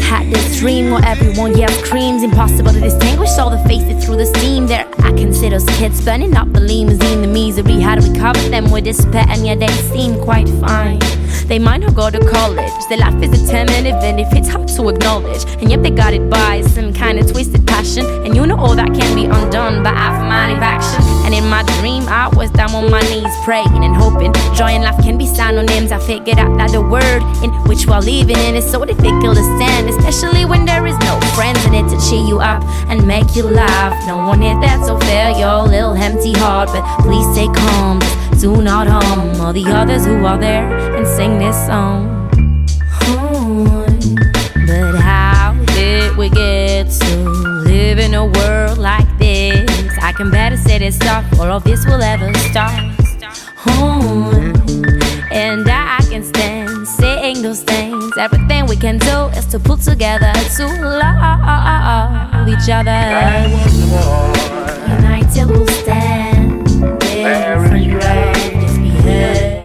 had this dream where everyone yells screams. Impossible to distinguish all the faces through the steam. There I can see those kids burning up the limousine. The misery, how do we cover them with despair? And yet they seem quite fine. They might not go to college. Their life is determined even if it's hard to acknowledge. And yet they got it by some kind of twisted passion. And you know all that can be undone by affirmative action. And in my dream I was down on my knees praying and hoping joy and laugh can be synonyms. I figured out that the world in which we're living in is so difficult to stand, especially when there is no friends in it to cheer you up and make you laugh. No one is there to fill your little empty heart, but please stay calm, just do not harm all the others who are there and sing this song. But how did we get to live in a world like this? I can better say this stuff or all this will ever stop. And I can stand saying those things. Everything we can do is to pull together to love each other. United we'll stand.